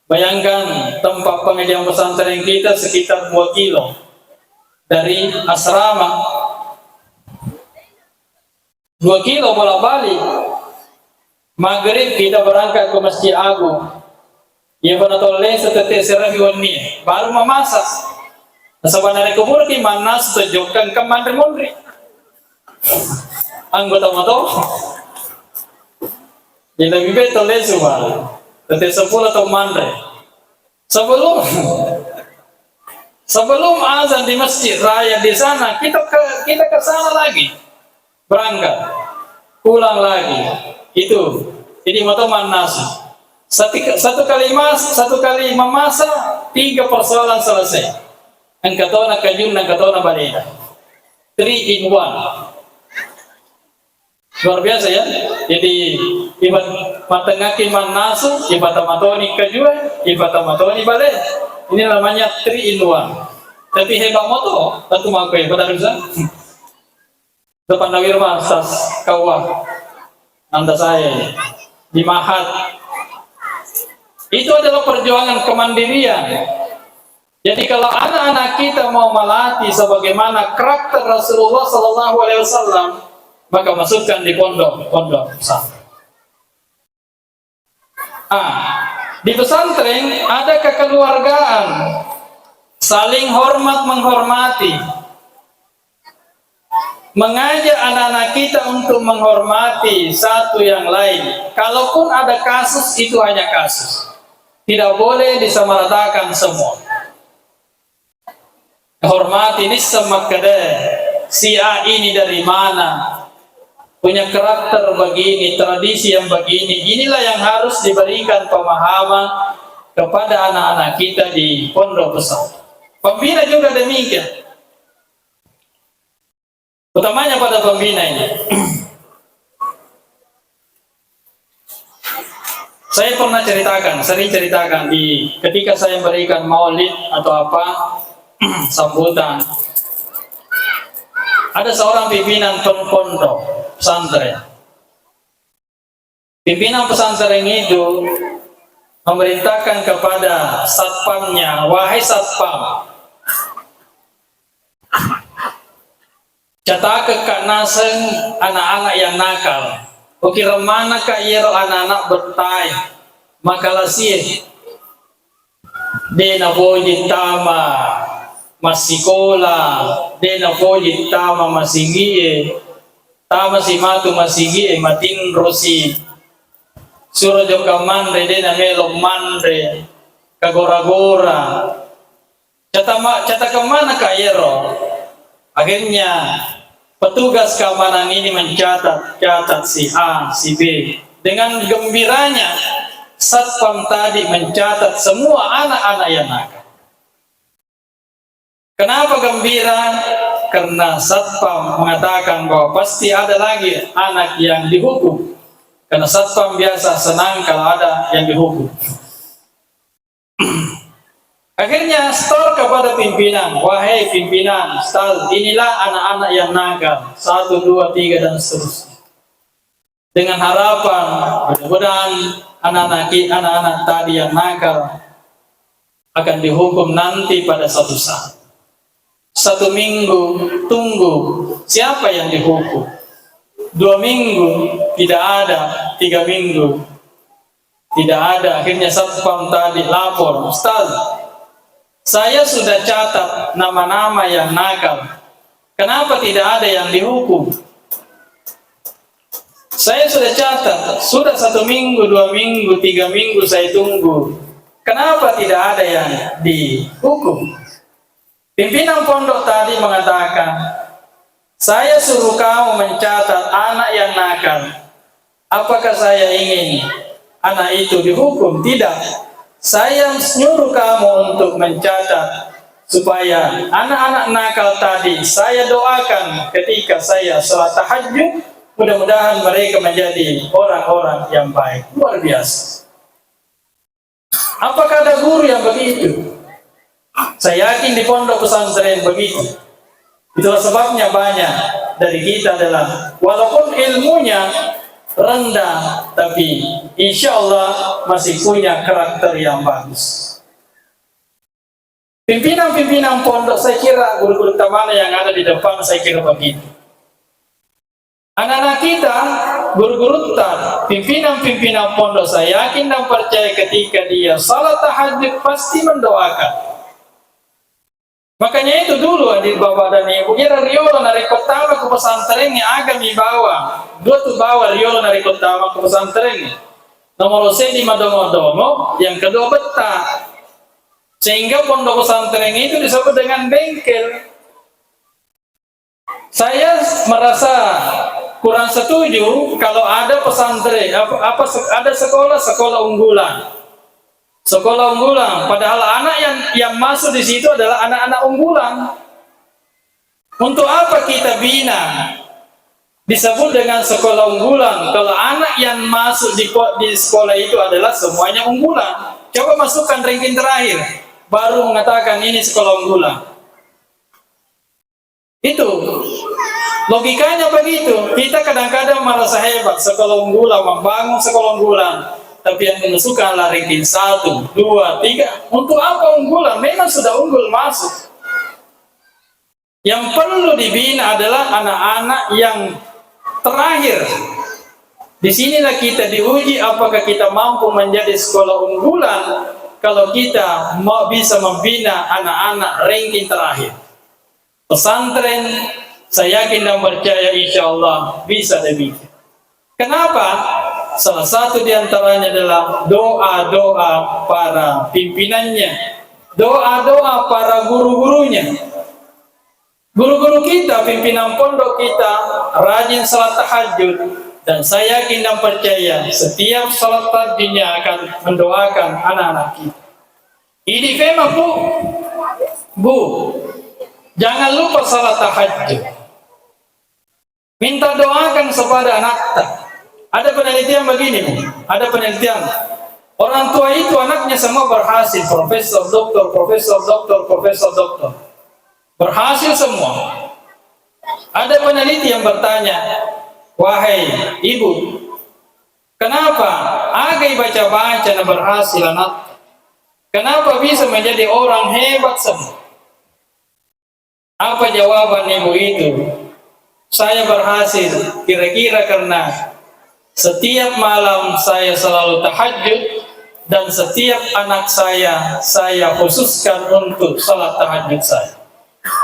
bayangkan tempat pengajian pesantren kita sekitar 2 kilo dari asrama, 2 kilo bolak-balik. Maghrib kita berangkat ke Masjid Agung. Ya pada toleh setetes serahiwani baru memasak. Sebenarnya kubur ki mana sejokkan ke mandri-mandri. Anggota moto. Jadi lebih baik toleh semua. Tetes 10 atau mandri. Sebelum azan di masjid raya di sana kita ke sana lagi. Berangkat. Pulang lagi. Itu. Jadi moto manas. Satu kali memasak 3 persoalan selesai. Angkatona kajun, angkatona baleda. 3 in 1. Luar biasa ya. Jadi ibat matengaki manasu, ibat matoni kajun, ibat matoni baleda. Ini namanya 3 in 1. Tapi hebat moto, tentu mau kau pada bisa. Depan Nawirma sas kawah. Anda saya di Mahat. Itu adalah perjuangan kemandirian. Jadi kalau anak-anak kita mau melatih sebagaimana karakter Rasulullah SAW, maka masukkan di pondok pesantren. Di pesantren ada kekeluargaan, saling hormat menghormati, mengajak anak-anak kita untuk menghormati satu yang lain. Kalaupun ada kasus, itu hanya kasus, tidak boleh disamaratakan semua. Hormati ini semakade, si A ini dari mana, punya karakter begini, tradisi yang begini. Inilah yang harus diberikan pemahaman kepada anak-anak kita di pondok pesantren. Pembina juga demikian, utamanya pada pembina ini. Saya pernah sering ceritakan ketika saya memberikan maulid atau apa, sambutan, ada seorang pimpinan pondok pesantren. Pimpinan pesantren itu memerintahkan kepada satpamnya, wahai satpam, catat ke kak naseng anak-anak yang nakal. Ukira mana kak yero anak-anak bertai, makalah sih dena boji tama masikola, dena boji tama masigie, tama si matu masigie matin rosi suro joka mandre dena melo mandre kagora-gora. Cata kemana kak yero? Akhirnya petugas keamanan ini mencatat si A, si B. Dengan gembiranya satpam tadi mencatat semua anak-anak yang nakal. Kenapa gembira? Karena satpam mengatakan bahwa pasti ada lagi anak yang dihukum. Karena satpam biasa senang kalau ada yang dihukum. Akhirnya store kepada pimpinan, wahai pimpinan, inilah anak-anak yang nakal, 1, 2, 3 dan seterusnya. Dengan harapan mudah-mudahan anak-anak tadi yang nakal akan dihukum nanti pada suatu saat. 1 minggu tunggu siapa yang dihukum, 2 minggu tidak ada, 3 minggu tidak ada. Akhirnya satpam tadi lapor, Ustaz, saya sudah catat nama-nama yang nakal, kenapa tidak ada yang dihukum? Saya sudah catat, sudah 1 minggu, 2 minggu, 3 minggu saya tunggu, kenapa tidak ada yang dihukum? Pimpinan pondok tadi mengatakan, saya suruh kamu mencatat anak yang nakal. Apakah saya ingin anak itu dihukum? Tidak. Saya nyuruh kamu untuk mencatat supaya anak-anak nakal tadi saya doakan ketika saya sholat tahajud, mudah-mudahan mereka menjadi orang-orang yang baik. Luar biasa. Apakah ada guru yang begitu? Saya yakin di pondok pesantren begitu. Itulah sebabnya banyak dari kita adalah walaupun ilmunya rendah, tapi insya Allah masih punya karakter yang bagus. Pimpinan-pimpinan pondok, saya kira guru-guru tamana yang ada di depan, saya kira begitu. Anak-anak kita, guru-guru pimpinan-pimpinan pondok, saya yakin dan percaya ketika dia salat tahajud pasti mendoakan. Makanya itu dulu adik bapak dan ibu, kira riolo nari pertama ke pesantren ini agak dibawa. Dua tuh bawa riolo nari pertama ke pesantren ini. Nomor di madomo-domo, yang kedua betah. Sehingga pondok pesantren itu disebut dengan bengkel. Saya merasa kurang setuju kalau ada pesantren, ada sekolah unggulan. Sekolah unggulan, padahal anak yang masuk di situ adalah anak-anak unggulan. Untuk apa kita bina disebut dengan sekolah unggulan kalau anak yang masuk di sekolah itu adalah semuanya unggulan? Coba masukkan ranking terakhir, baru mengatakan ini sekolah unggulan. Itu logikanya begitu. Kita kadang-kadang merasa hebat sekolah unggulan, membangun sekolah unggulan. tapi yang memasukkan adalah ranking 1, 2, 3. Untuk apa unggulan? Memang sudah unggul masuk. Yang perlu dibina adalah anak-anak yang terakhir. Disinilah kita diuji apakah kita mampu menjadi sekolah unggulan kalau kita mau bisa membina anak-anak ranking terakhir. Pesantren, saya yakin dan percaya insya Allah bisa demikian. Kenapa? Salah satu di antaranya adalah doa-doa para pimpinannya, doa-doa para guru-gurunya. Guru-guru kita, pimpinan pondok kita rajin salat tahajud, dan saya yakin dan percaya setiap salat tahajudnya akan mendoakan anak-anak kita. Ini memang Bu, jangan lupa salat tahajud. Minta doakan kepada anak. Ada penelitian begini, Bu. Ada penelitian. Orang tua itu anaknya semua berhasil, profesor, doktor, profesor, doktor, profesor, doktor. Berhasil semua. Ada peneliti yang bertanya, wahai ibu, kenapa agai baca-baca dan berhasil anak? Kenapa bisa menjadi orang hebat semua? Apa jawaban ibu itu? Saya berhasil kira-kira karena setiap malam saya selalu tahajud, dan setiap anak saya khususkan untuk salat tahajud saya.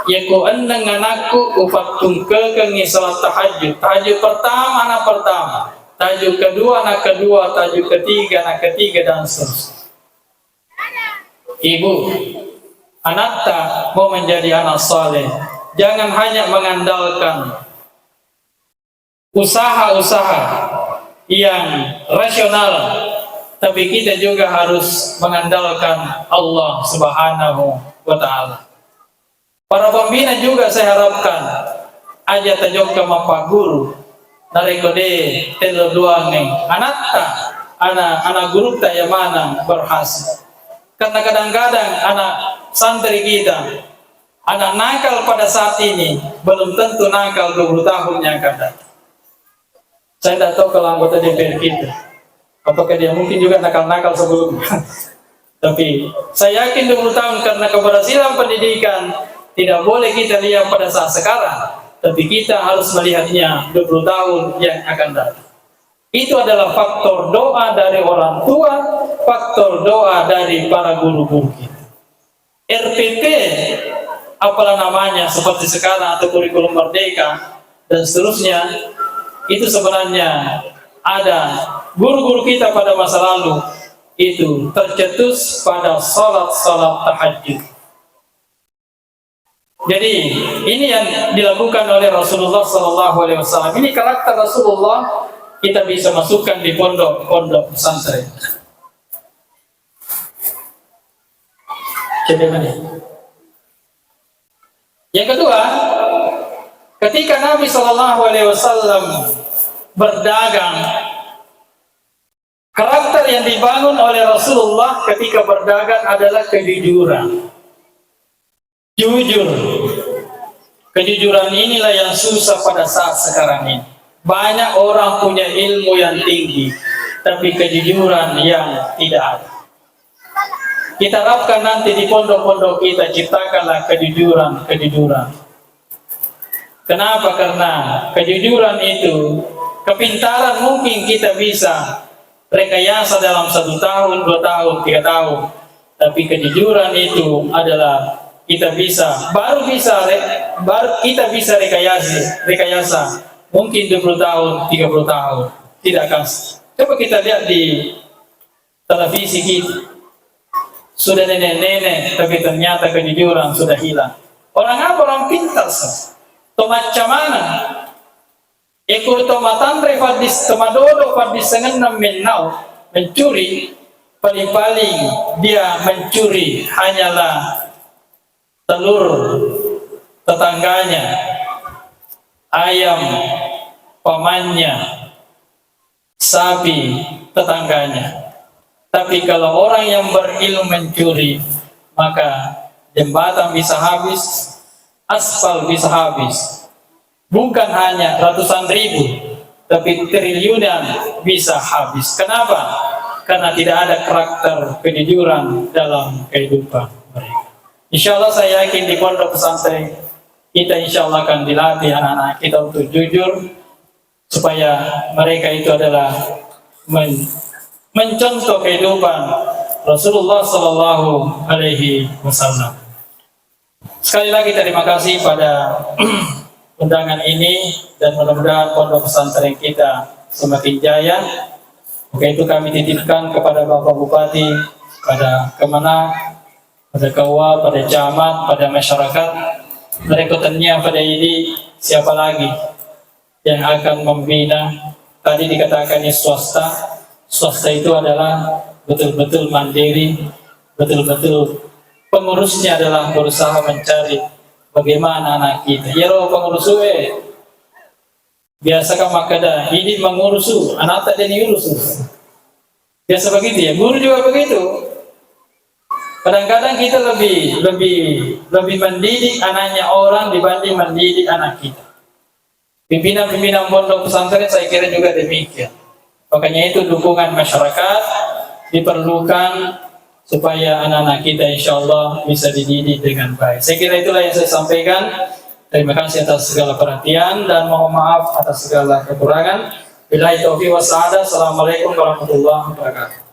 Yaku endeng anakku ufatung kekengi salat tahajud. Tahajud pertama anak pertama, tahajud kedua anak kedua, tahajud ketiga anak ketiga, dan seterusnya. Ibu, anak tak mau menjadi anak saleh, jangan hanya mengandalkan usaha-usaha yang rasional, tapi kita juga harus mengandalkan Allah Subhanahu wa Ta'ala. Para pembina juga saya harapkan aja tajok ke mapa guru dari kode telo duange anak guru ta yang mana berhasil. Karena kadang-kadang anak santri kita, anak nakal pada saat ini belum tentu nakal 20 tahun yang akan datang. Saya tidak tahu kalau anggota DPR kita, apakah dia mungkin juga nakal-nakal sebelumnya. Tapi saya yakin 20 tahun, karena keberhasilan pendidikan tidak boleh kita lihat pada saat sekarang, tapi kita harus melihatnya 20 tahun yang akan datang. Itu adalah faktor doa dari orang tua, faktor doa dari para guru-guru kita. RPP, apalah namanya, seperti sekarang, atau kurikulum merdeka, dan seterusnya, itu sebenarnya ada guru-guru kita pada masa lalu, itu tercetus pada salat-salat tahajud. Jadi ini yang dilakukan oleh Rasulullah SAW. Ini karakter Rasulullah, kita bisa masukkan di pondok-pondok pesantren. Yang kedua, ketika Nabi SAW berdagang, karakter yang dibangun oleh Rasulullah ketika berdagang adalah kejujuran. Jujur. Kejujuran inilah yang susah pada saat sekarang ini. Banyak orang punya ilmu yang tinggi, tapi kejujuran yang tidak ada. Kita harapkan nanti di pondok-pondok kita ciptakanlah kejujuran. Kenapa? Karena kejujuran itu, kepintaran mungkin kita bisa rekayasa dalam 1 tahun, 2 tahun, 3 tahun. Tapi kejujuran itu adalah kita bisa, baru kita bisa rekayasa mungkin 20 tahun, 30 tahun, tidak akan. Coba kita lihat di televisi kita, sudah nenek-nenek, tapi ternyata kejujuran sudah hilang. Orang apa? Orang pintar sah. Macam mana? Ikut tomatan refadis tomadodo fadis sengenam menau mencuri, paling-paling dia mencuri hanyalah telur tetangganya, ayam pamannya, sapi tetangganya. Tapi kalau orang yang berilmu mencuri, maka jembatan bisa habis, aspal bisa habis. Bukan hanya ratusan ribu, tapi triliunan bisa habis. Kenapa? karena tidak ada karakter kejujuran dalam kehidupan mereka. Insya Allah saya yakin di pondok pesantren kita insya Allah akan dilatih anak-anak kita untuk jujur, supaya mereka itu adalah mencontoh kehidupan Rasulullah Sallallahu Alaihi Wasallam. Sekali lagi terima kasih pada undangan ini, dan mudah-mudahan pondok pesantren kita semakin jaya. Maka itu kami titipkan kepada Bapak Bupati, pada Kemenang, pada Kawa, pada camat, pada masyarakat. Berikutnya pada ini siapa lagi yang akan membina? Tadi dikatakan ini swasta. Swasta itu adalah betul-betul mandiri, betul-betul pengurusnya adalah berusaha mencari bagaimana anak kita. Ya roh pengurus biasa makada ini mengurus anak tak jadi urus. Biasa begitu ya, guru juga begitu. Kadang-kadang kita lebih mendidik anaknya orang dibanding mendidik anak kita. Pimpinan-pimpinan pondok pesantren saya kira juga demikian. Makanya itu dukungan masyarakat diperlukan supaya anak-anak kita insya Allah bisa dididik dengan baik. Saya kira itulah yang saya sampaikan. Terima kasih atas segala perhatian dan mohon maaf atas segala kekurangan. Billahi taufiq wa sa'adah. Assalamualaikum warahmatullahi wabarakatuh.